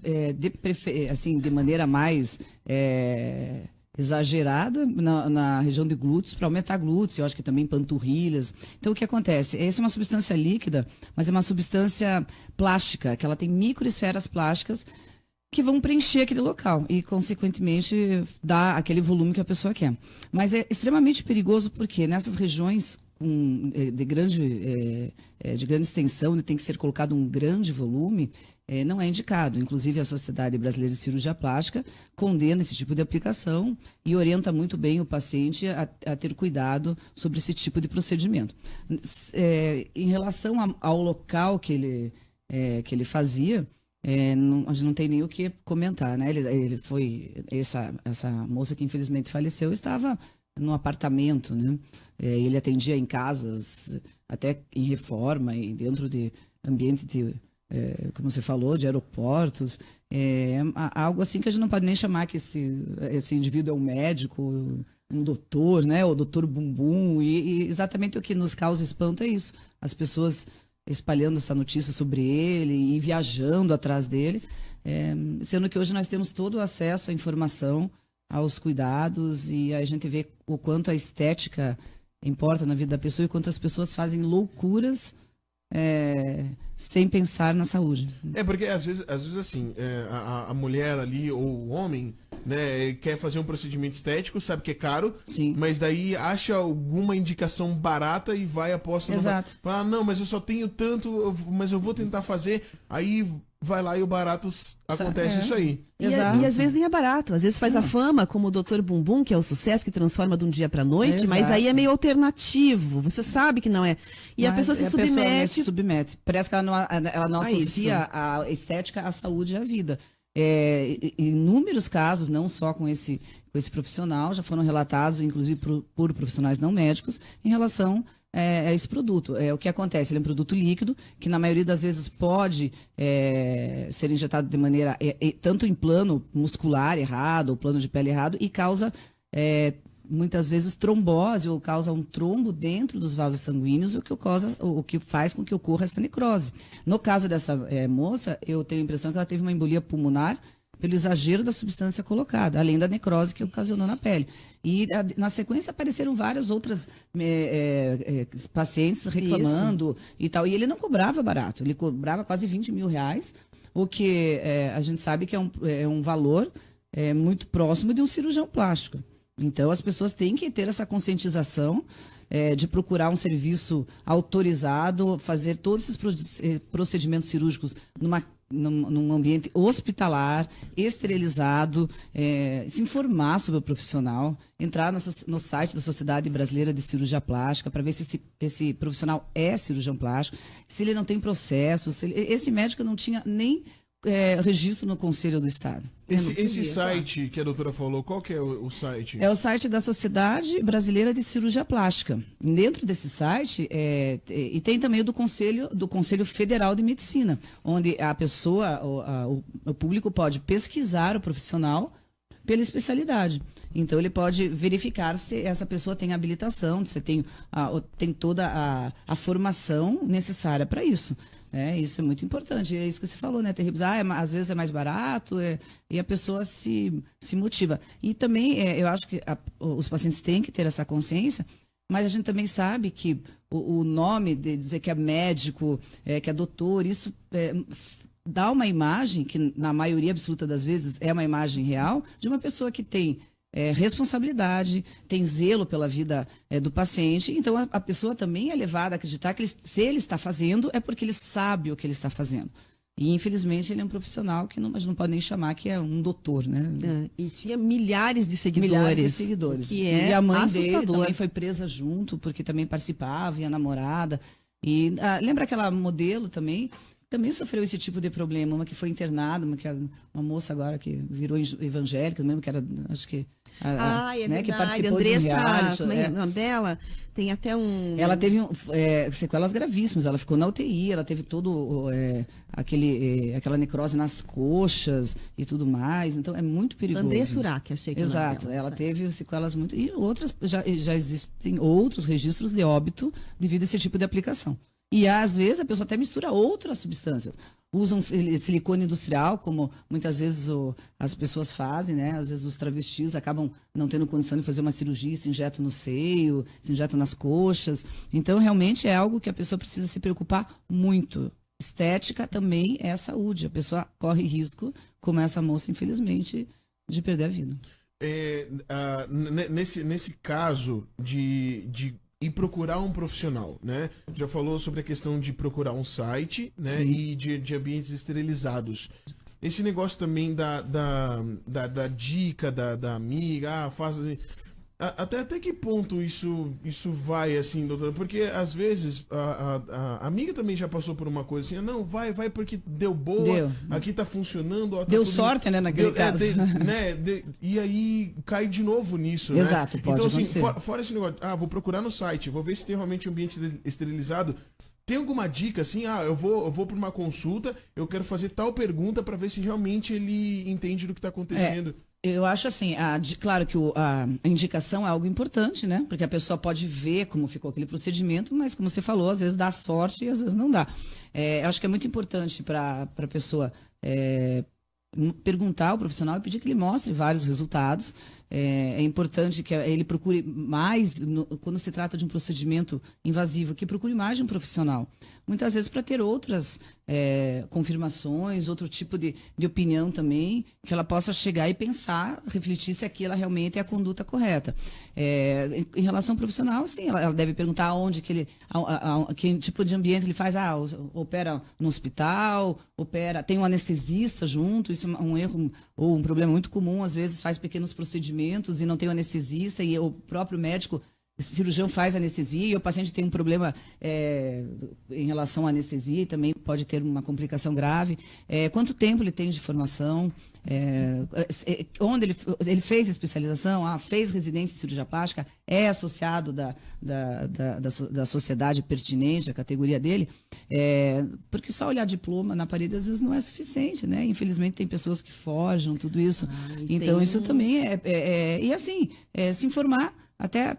de maneira mais exagerada na região de glúteos, para aumentar glúteos, eu acho que também panturrilhas. Então, o que acontece? Essa é uma substância líquida, mas é uma substância plástica, que ela tem microesferas plásticas que vão preencher aquele local e, consequentemente, dar aquele volume que a pessoa quer. Mas é extremamente perigoso porque nessas regiões de grande extensão, tem que ser colocado um grande volume, não é indicado. Inclusive, a Sociedade Brasileira de Cirurgia Plástica condena esse tipo de aplicação e orienta muito bem o paciente a ter cuidado sobre esse tipo de procedimento. Em relação ao local que ele fazia, a gente não tem nem o que comentar, né? Ele foi essa moça que infelizmente faleceu estava no apartamento, né? Ele atendia em casas, até em reforma e dentro de ambiente de, como você falou, de aeroportos. Algo assim que a gente não pode nem chamar que esse indivíduo é um médico. um doutor, né? O doutor bumbum. E exatamente o que nos causa espanto é isso. As pessoas espalhando essa notícia sobre ele e viajando atrás dele. Sendo que hoje nós temos todo o acesso à informação, aos cuidados, e a gente vê o quanto a estética importa na vida da pessoa e quantas pessoas fazem loucuras sem pensar na saúde. Porque às vezes assim, a mulher ali, ou o homem, né, quer fazer um procedimento estético, sabe que é caro, Sim. mas daí acha alguma indicação barata e vai aposta. Exato. Fala, não, mas eu só tenho tanto, mas eu vou tentar fazer, aí vai lá e o barato acontece isso aí. E às vezes nem é barato, às vezes faz a fama, como o Dr. Bumbum, que é o sucesso que transforma de um dia pra noite, mas aí é meio alternativo, você sabe que não é. E a pessoa se submete. Parece que ela não associa a estética à saúde e à vida. Inúmeros casos, não só com esse profissional, já foram relatados, inclusive por profissionais não médicos, em relação a esse produto. O que acontece? Ele é um produto líquido, que na maioria das vezes pode ser injetado de maneira, tanto em plano muscular errado, ou plano de pele errado, e causa muitas vezes trombose, ou causa um trombo dentro dos vasos sanguíneos, o que faz com que ocorra essa necrose. No caso dessa moça, eu tenho a impressão que ela teve uma embolia pulmonar pelo exagero da substância colocada, além da necrose que ocasionou na pele. E na sequência apareceram várias outras pacientes reclamando e tal. E ele não cobrava barato, ele cobrava quase 20 mil reais, o que a gente sabe que é um valor muito próximo de um cirurgião plástico. Então, as pessoas têm que ter essa conscientização de procurar um serviço autorizado, fazer todos esses procedimentos cirúrgicos num ambiente hospitalar, esterilizado, se informar sobre o profissional, entrar no site da Sociedade Brasileira de Cirurgia Plástica para ver se esse profissional é cirurgião plástico, se ele não tem processo, esse médico não tinha nem registro no Conselho do Estado. Esse site que a doutora falou, qual que é o site? É o site da Sociedade Brasileira de Cirurgia Plástica. Dentro desse site, e tem também o do Conselho Federal de Medicina, onde a pessoa, o público pode pesquisar o profissional pela especialidade. Então, ele pode verificar se essa pessoa tem habilitação, se tem toda a formação necessária para isso. Isso é muito importante. É isso que você falou, né, Terríveis? Às vezes é mais barato e a pessoa se motiva. E também, eu acho que os pacientes têm que ter essa consciência, mas a gente também sabe que o nome de dizer que é médico, que é doutor, isso dá uma imagem, que na maioria absoluta das vezes é uma imagem real, de uma pessoa que tem responsabilidade, tem zelo pela vida do paciente. Então, a pessoa também é levada a acreditar que se ele está fazendo, é porque ele sabe o que ele está fazendo. E, infelizmente, ele é um profissional que a gente não pode nem chamar que é um doutor, né? E tinha milhares de seguidores. Milhares de seguidores. Que e a mãe assustador. dele também foi presa junto, porque também participava, e a namorada. E lembra aquela modelo também sofreu esse tipo de problema, uma que foi internada, uma moça agora que virou evangélica, mesmo que era, acho que verdade, que participou Andressa, de um reality, como é o nome dela? Tem até um... Ela teve sequelas gravíssimas, ela ficou na UTI, ela teve todo aquela necrose nas coxas e tudo mais, então é muito perigoso. Andressa Urach, achei que Exato, ela teve sequelas muito... E outras, já existem outros registros de óbito devido a esse tipo de aplicação. E às vezes a pessoa até mistura outras substâncias. Usam silicone industrial, como muitas vezes as pessoas fazem, né? Às vezes os travestis acabam não tendo condição de fazer uma cirurgia, se injetam no seio, se injetam nas coxas. Então, realmente é algo que a pessoa precisa se preocupar muito. Estética também é saúde. A pessoa corre risco, como essa moça, infelizmente, de perder a vida. Nesse caso de e procurar um profissional, né? Já falou sobre a questão de procurar um site, né? Sim. E de ambientes esterilizados. Esse negócio também da dica da amiga, faz assim. Até que ponto isso vai, assim, doutora? Porque, às vezes, a amiga também já passou por uma coisa assim, não, vai porque deu boa, aqui tá funcionando. Ó, tá deu sorte, né, naquele caso. E aí cai de novo nisso, Exato, né? pode então, assim, acontecer. fora esse negócio, vou procurar no site, vou ver se tem realmente um ambiente esterilizado. Tem alguma dica, assim, eu vou para uma consulta, eu quero fazer tal pergunta para ver se realmente ele entende do que tá acontecendo. Eu acho assim, claro que a indicação é algo importante, né? Porque a pessoa pode ver como ficou aquele procedimento, mas como você falou, às vezes dá sorte e às vezes não dá. Eu acho que é muito importante para a pessoa perguntar ao profissional e pedir que ele mostre vários resultados. É importante que ele procure mais, quando se trata de um procedimento invasivo, que procure mais de um profissional. Muitas vezes para ter outras confirmações, outro tipo de opinião também, que ela possa chegar e pensar, refletir se aquilo realmente é a conduta correta. Em relação ao profissional, sim, ela deve perguntar aonde que ele, que tipo de ambiente ele faz. Opera no hospital, tem um anestesista junto, isso é um erro ou um problema muito comum, às vezes faz pequenos procedimentos e não tem o anestesista e o próprio médico, cirurgião faz anestesia e o paciente tem um problema em relação à anestesia e também pode ter uma complicação grave. Quanto tempo ele tem de formação? Onde ele fez especialização? Fez residência em cirurgia plástica? É associado da sociedade pertinente, a categoria dele? Porque só olhar diploma na parede às vezes não é suficiente, né? Infelizmente tem pessoas que forjam tudo isso. Então isso também e assim, se informar até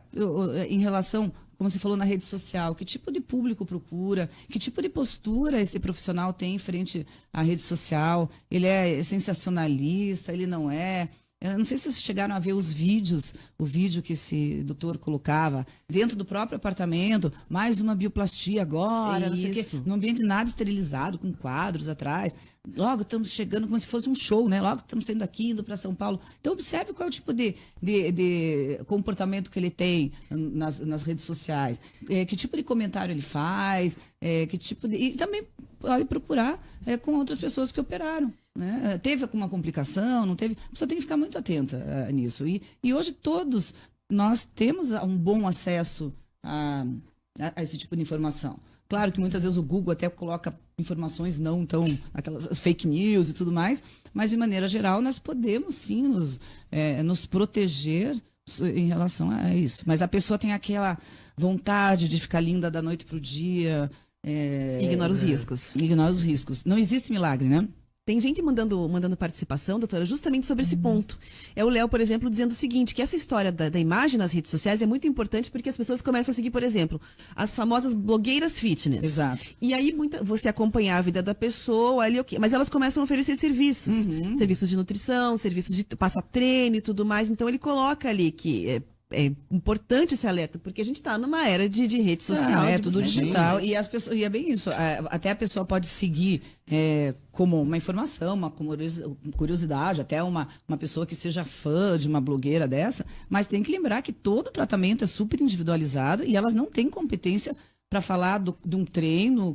em relação, como você falou, na rede social, que tipo de público procura, que tipo de postura esse profissional tem frente à rede social, ele é sensacionalista, ele não é. Eu não sei se vocês chegaram a ver os vídeos, o vídeo que esse doutor colocava dentro do próprio apartamento, mais uma bioplastia agora, não sei o quê, num ambiente nada esterilizado, com quadros atrás. Logo estamos chegando como se fosse um show, né? Logo estamos saindo aqui, indo para São Paulo. Então observe qual é o tipo de comportamento que ele tem nas redes sociais, que tipo de comentário ele faz, que tipo de... E também pode procurar com outras pessoas que operaram. Né? Teve alguma complicação, não teve? A pessoa tem que ficar muito atenta nisso. E hoje todos nós temos um bom acesso a esse tipo de informação. Claro que muitas vezes o Google até coloca informações não tão... aquelas fake news e tudo mais, mas de maneira geral nós podemos sim nos proteger em relação a isso. Mas a pessoa tem aquela vontade de ficar linda da noite para o dia... Ignora os riscos. Ignora os riscos. Não existe milagre, né? Tem gente mandando participação, doutora, justamente sobre esse ponto. O Léo, por exemplo, dizendo o seguinte, que essa história da imagem nas redes sociais é muito importante porque as pessoas começam a seguir, por exemplo, as famosas blogueiras fitness. Exato. E aí você acompanhar a vida da pessoa, ali, mas elas começam a oferecer serviços. Serviços de nutrição, serviços de passar treino e tudo mais. Então ele coloca ali que... É importante esse alerta, porque a gente está numa era de rede social. Tudo digital. E é bem isso. Até a pessoa pode seguir como uma informação, uma curiosidade, até uma pessoa que seja fã de uma blogueira dessa, mas tem que lembrar que todo tratamento é super individualizado e elas não têm competência para falar de um treino,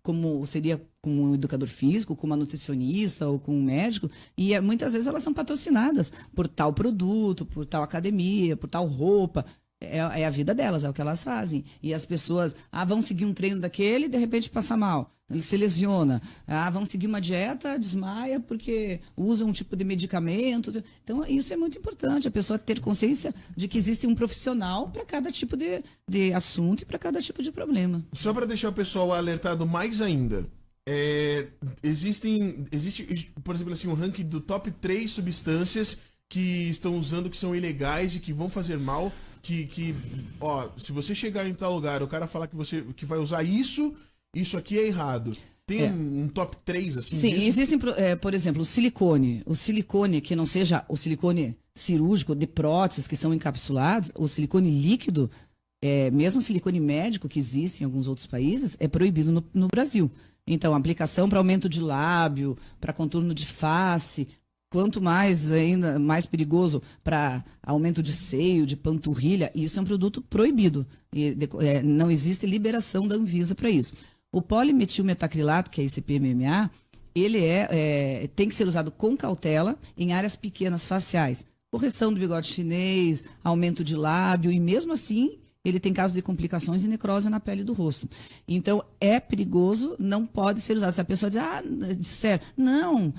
como seria com um educador físico, com uma nutricionista ou com um médico, e muitas vezes elas são patrocinadas por tal produto, por tal academia, por tal roupa. É a vida delas, é o que elas fazem. E as pessoas vão seguir um treino daquele e de repente passa mal, ele se lesiona. Vão seguir uma dieta, desmaia porque usa um tipo de medicamento. Então isso é muito importante, a pessoa ter consciência de que existe um profissional para cada tipo de assunto e para cada tipo de problema. Só para deixar o pessoal alertado mais ainda, existe, por exemplo, assim, um ranking do top 3 substâncias que estão usando, que são ilegais e que vão fazer mal. Se você chegar em tal lugar, o cara falar que vai usar isso aqui é errado. Tem um top 3 assim? Sim, disso? existem, por exemplo, o silicone que não seja o silicone cirúrgico de próteses que são encapsulados, o silicone líquido, mesmo o silicone médico que existe em alguns outros países, é proibido no Brasil. Então, aplicação para aumento de lábio, para contorno de face, quanto mais, ainda mais perigoso para aumento de seio, de panturrilha, isso é um produto proibido. Não existe liberação da Anvisa para isso. O polimetilmetacrilato, que é esse PMMA, ele tem que ser usado com cautela em áreas pequenas faciais. Correção do bigode chinês, aumento de lábio, e mesmo assim ele tem casos de complicações e necrose na pele do rosto. Então, é perigoso, não pode ser usado. Se a pessoa disser, não,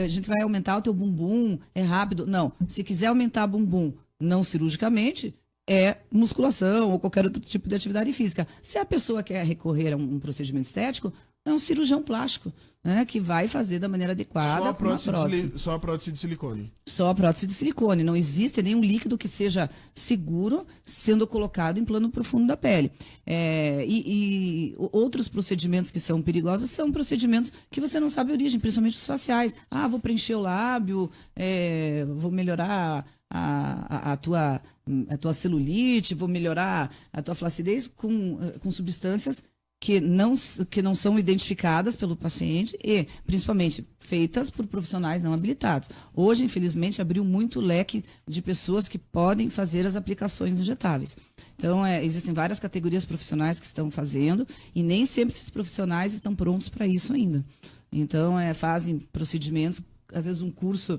a gente vai aumentar o teu bumbum, é rápido. Não, se quiser aumentar bumbum não cirurgicamente, é musculação ou qualquer outro tipo de atividade física. Se a pessoa quer recorrer a um procedimento estético, é um cirurgião plástico, né, que vai fazer da maneira adequada Só a com uma prótese. só a prótese de silicone. Só a prótese de silicone. Não existe nenhum líquido que seja seguro sendo colocado em plano profundo da pele. E outros procedimentos que são perigosos são procedimentos que você não sabe a origem, principalmente os faciais. Ah, vou preencher o lábio, vou melhorar a tua celulite, vou melhorar a tua flacidez com substâncias que não são identificadas pelo paciente e, principalmente, feitas por profissionais não habilitados. Hoje, infelizmente, abriu muito leque de pessoas que podem fazer as aplicações injetáveis. Então, existem várias categorias profissionais que estão fazendo e nem sempre esses profissionais estão prontos para isso ainda. Então, fazem procedimentos, às vezes um curso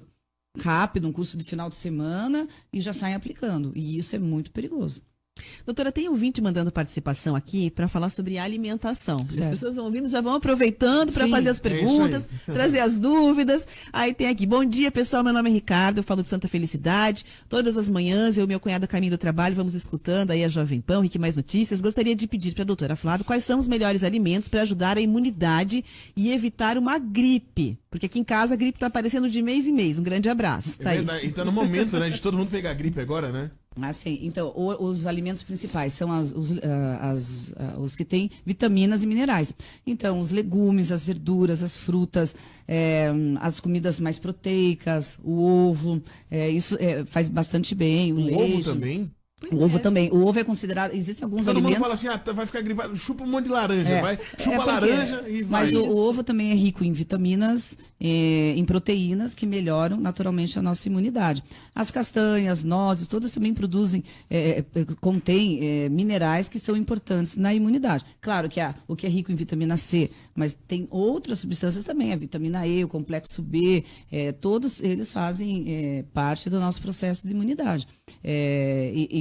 rápido, um curso de final de semana e já saem aplicando. E isso é muito perigoso. Doutora, tem ouvinte mandando participação aqui para falar sobre alimentação. Certo. As pessoas vão ouvindo, já vão aproveitando para Sim, fazer as perguntas, isso aí. trazer as dúvidas. Aí tem aqui, bom dia pessoal, meu nome é Ricardo, eu falo de Santa Felicidade. Todas as manhãs eu e meu cunhado caminho do trabalho, vamos escutando aí a Jovem Pan, Rick Mais Notícias. Gostaria de pedir para a doutora Flávia quais são os melhores alimentos para ajudar a imunidade e evitar uma gripe. Porque aqui em casa a gripe está aparecendo de mês em mês. Um grande abraço. Tá É aí. verdade. E tá no momento, né, de todo mundo pegar gripe agora, né? Assim, então, os alimentos principais são os que têm vitaminas e minerais. Então, os legumes, as verduras, as frutas, as comidas mais proteicas, o ovo, isso faz bastante bem, o leite. Ovo também. O ovo também. O ovo é considerado. Existem alguns Todo alimentos. mundo fala assim, vai ficar gripado, chupa um monte de laranja, vai. Chupa porque- laranja e vai. Mas o ovo também é rico em vitaminas, em proteínas que melhoram naturalmente a nossa imunidade. As castanhas, nozes, todas também produzem, contêm minerais que são importantes na imunidade. Claro que o que é rico em vitamina C, mas tem outras substâncias também, a vitamina E, o complexo B, todos eles fazem parte do nosso processo de imunidade.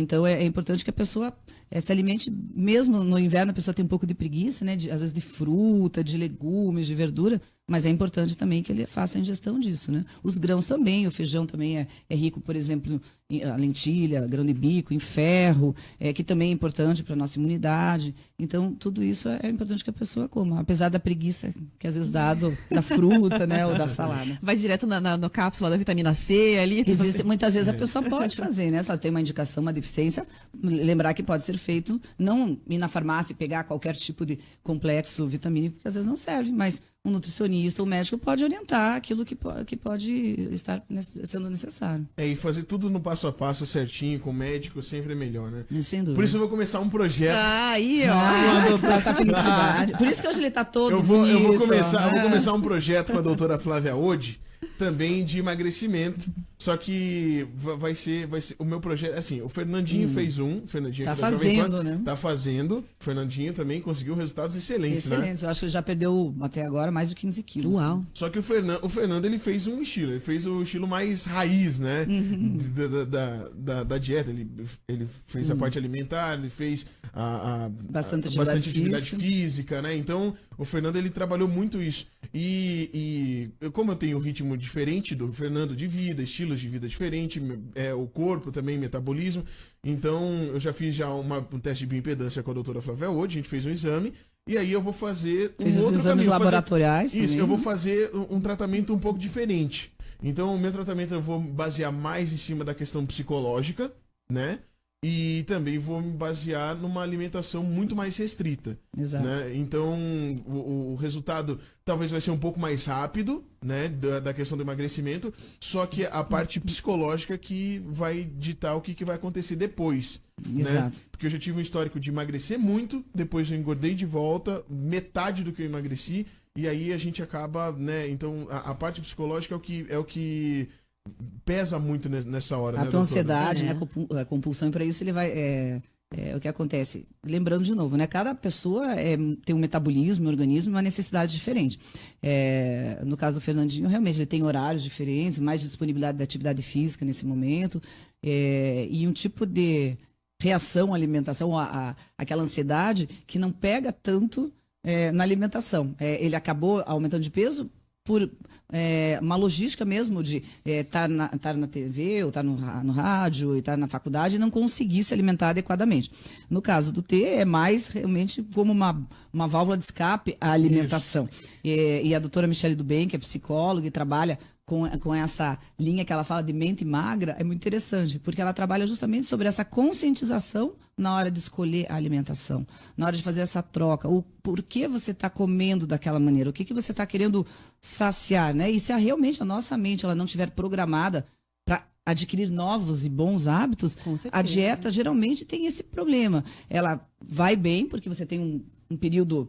Então é importante que a pessoa se alimente, mesmo no inverno a pessoa tem um pouco de preguiça, né? Às vezes de fruta, de legumes, de verdura, mas é importante também que ele faça a ingestão disso, né? Os grãos também, o feijão também é rico, por exemplo, a lentilha, grão de bico, em ferro, que também é importante para a nossa imunidade. Então, tudo isso é importante que a pessoa coma, apesar da preguiça que às vezes dá da fruta, né? Ou da salada. Vai direto na cápsula da vitamina C ali. Muitas vezes a pessoa pode fazer, né? Se ela tem uma indicação, uma deficiência, lembrar que pode ser feito, não ir na farmácia e pegar qualquer tipo de complexo vitamínico, porque às vezes não serve, mas um nutricionista, um médico pode orientar aquilo que pode estar sendo necessário. E fazer tudo no passo a passo certinho, com o médico, sempre é melhor, né? Sem dúvida. Por isso eu vou começar um projeto. Aí, ó. Essa felicidade. Por isso que hoje ele tá todo Eu vou bonito, começar um projeto com a doutora Flávia Ode, também de emagrecimento. Só que vai ser o meu projeto. Assim, o Fernandinho fez um. Fernandinho Tá aqui da Jovem fazendo, Pan, né? Tá fazendo. O Fernandinho também conseguiu resultados excelentes, né? Excelente. Eu acho que ele já perdeu até agora mais de 15 quilos. Uau. Só que o Fernando ele fez um estilo, ele fez o estilo mais raiz, né? Da dieta. Ele fez a parte alimentar, ele fez Bastante atividade física. física, né? Então, o Fernando ele trabalhou muito isso. E como eu tenho um ritmo diferente do Fernando de vida, estilos de vida diferente, o corpo também, metabolismo. Então, eu já fiz um teste de bioimpedância com a doutora Flávia Ode, a gente fez um exame. E aí eu vou fazer Fez os exames laboratoriais Isso, também. eu vou fazer um tratamento um pouco diferente. Então, o meu tratamento eu vou basear mais em cima da questão psicológica, né? E também vou me basear numa alimentação muito mais restrita. Exato. Né? Então, o resultado talvez vai ser um pouco mais rápido, né? Da questão do emagrecimento, só que a parte psicológica que vai ditar o que vai acontecer depois. Exato. Né? Porque eu já tive um histórico de emagrecer muito, depois eu engordei de volta, metade do que eu emagreci, e aí a gente acaba, né? Então, a parte psicológica é o que pesa muito nessa hora, A né, tua doutora? ansiedade, né, a compulsão, e para isso ele vai... o que acontece? Lembrando de novo, né? Cada pessoa tem um metabolismo, um organismo, uma necessidade diferente. No caso do Fernandinho, realmente, ele tem horários diferentes, mais disponibilidade da atividade física nesse momento, e um tipo de reação à alimentação, aquela ansiedade que não pega tanto na alimentação. Ele acabou aumentando de peso, por uma logística mesmo de estar na TV, ou estar no rádio, e estar na faculdade e não conseguir se alimentar adequadamente. No caso do T, é mais realmente como uma válvula de escape à alimentação. E a doutora Michele do Bem, que é psicóloga e trabalha com essa linha que ela fala de mente magra, é muito interessante, porque ela trabalha justamente sobre essa conscientização na hora de escolher a alimentação, na hora de fazer essa troca, o porquê você está comendo daquela maneira, o que você está querendo saciar, né? E se realmente a nossa mente ela não estiver programada para adquirir novos e bons hábitos, a dieta geralmente tem esse problema. Ela vai bem, porque você tem um período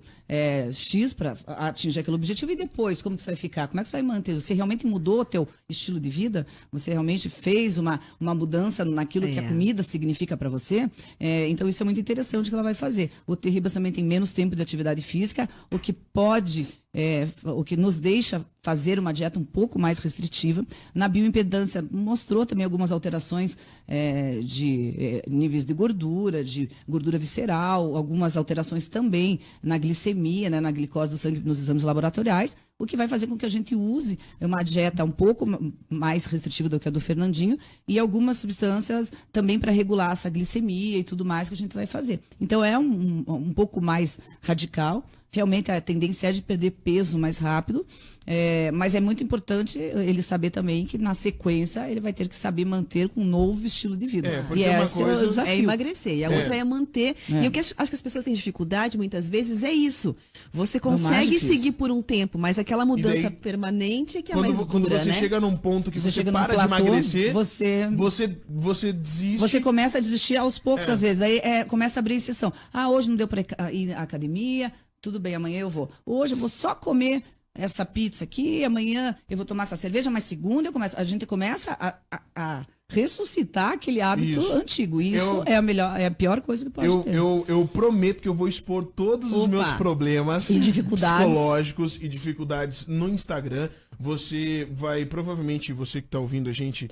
X para atingir aquele objetivo, e depois, como que você vai ficar? Como é que você vai manter? Você realmente mudou o teu estilo de vida? Você realmente fez uma mudança naquilo que a comida significa para você? Então, isso é muito interessante que ela vai fazer. O T-Ribas também tem menos tempo de atividade física, o que pode... o que nos deixa fazer uma dieta um pouco mais restritiva. Na bioimpedância mostrou também algumas alterações de níveis de gordura visceral, algumas alterações também na glicemia, né, na glicose do sangue nos exames laboratoriais, o que vai fazer com que a gente use uma dieta um pouco mais restritiva do que a do Fernandinho, e algumas substâncias também para regular essa glicemia e tudo mais que a gente vai fazer. Então é um pouco mais radical. Realmente a tendência é de perder peso mais rápido, mas é muito importante ele saber também que na sequência ele vai ter que saber manter com um novo estilo de vida. Porque e esse é o desafio. É emagrecer, e a outra é manter. E o que acho que as pessoas têm dificuldade muitas vezes é isso. Você consegue seguir por um tempo, mas aquela mudança permanente é que é mais dura, quando você né? chega num ponto que você para platô, de emagrecer, você desiste. Você começa a desistir aos poucos, às vezes. Aí começa a abrir exceção. Hoje não deu para ir à academia. Tudo bem, amanhã eu vou. Hoje eu vou só comer essa pizza aqui, amanhã eu vou tomar essa cerveja, mas segunda a gente começa a ressuscitar aquele hábito antigo. Isso é a pior coisa que pode ter. Eu prometo que eu vou expor todos os meus problemas e dificuldades psicológicos e dificuldades no Instagram. Você vai, provavelmente, você que está ouvindo a gente,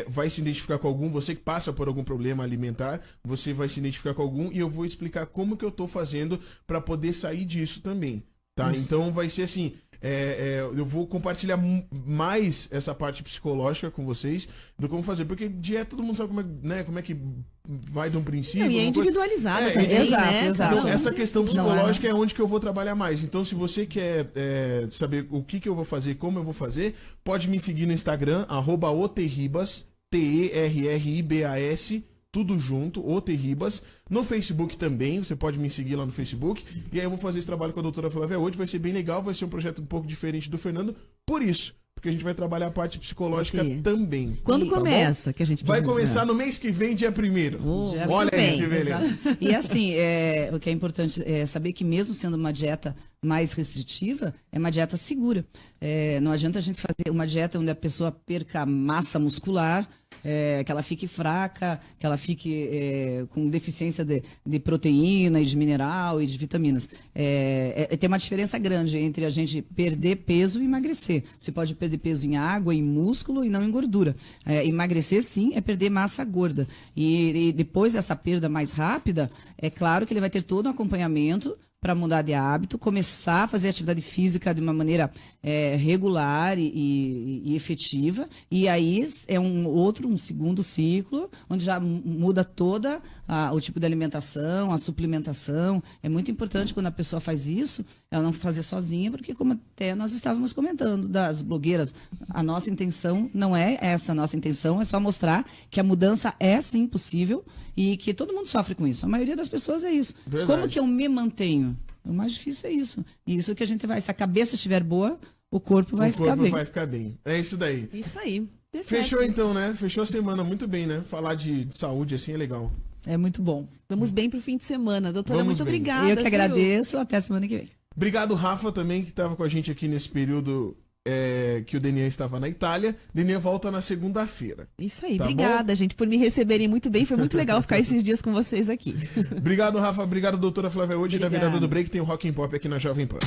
vai se identificar com algum, você que passa por algum problema alimentar, você vai se identificar com algum, e eu vou explicar como que eu tô fazendo para poder sair disso também, tá? Isso. Então vai ser assim, eu vou compartilhar mais essa parte psicológica com vocês do como fazer, porque dieta todo mundo sabe como é que vai de um princípio. E é individualizada também, exato, né? exato. Então, essa questão psicológica é onde que eu vou trabalhar mais. Então, se você quer saber o que eu vou fazer, como eu vou fazer, pode me seguir no Instagram, @oterribas, TERRIBAS, tudo junto, Oterribas. No Facebook também, você pode me seguir lá no Facebook. E aí eu vou fazer esse trabalho com a doutora Flávia hoje, vai ser bem legal, vai ser um projeto um pouco diferente do Fernando, por isso. Porque a gente vai trabalhar a parte psicológica também. Quando começa? Que a gente vai começar no mês que vem, dia 1º. Olha aí que beleza. Exato. E assim, o que é importante é saber que mesmo sendo uma dieta mais restritiva, é uma dieta segura. Não adianta a gente fazer uma dieta onde a pessoa perca massa muscular, que ela fique fraca, que ela fique com deficiência de proteína e de mineral e de vitaminas. Tem uma diferença grande entre a gente perder peso e emagrecer. Você pode perder peso em água, em músculo e não em gordura. Emagrecer, sim, é perder massa gorda. E depois dessa perda mais rápida, é claro que ele vai ter todo um acompanhamento para mudar de hábito, começar a fazer atividade física de uma maneira regular e efetiva, e aí é um segundo ciclo, onde já muda toda o tipo de alimentação, a suplementação. É muito importante quando a pessoa faz isso, ela não fazer sozinha, porque como até nós estávamos comentando das blogueiras, a nossa intenção não é essa, a nossa intenção é só mostrar que a mudança é sim possível e que todo mundo sofre com isso. A maioria das pessoas é isso. Verdade. Como que eu me mantenho? O mais difícil é isso. E isso que a gente vai. Se a cabeça estiver boa, o corpo vai ficar bem. O corpo vai ficar bem. É isso daí. Isso aí. Fechou então, né? Fechou a semana muito bem, né? Falar de saúde assim é legal. É muito bom. Vamos bem pro fim de semana. Doutora, muito obrigada. Eu que agradeço. Até semana que vem. Obrigado, Rafa, também, que estava com a gente aqui nesse período que o Denian estava na Itália. Denian volta na segunda-feira. Isso aí. Tá, obrigada, bom? Gente, por me receberem muito bem. Foi muito legal ficar esses dias com vocês aqui. Obrigado, Rafa. Obrigado, doutora Flávia. Hoje, na virada do break, tem o Rock and Pop aqui na Jovem Pan.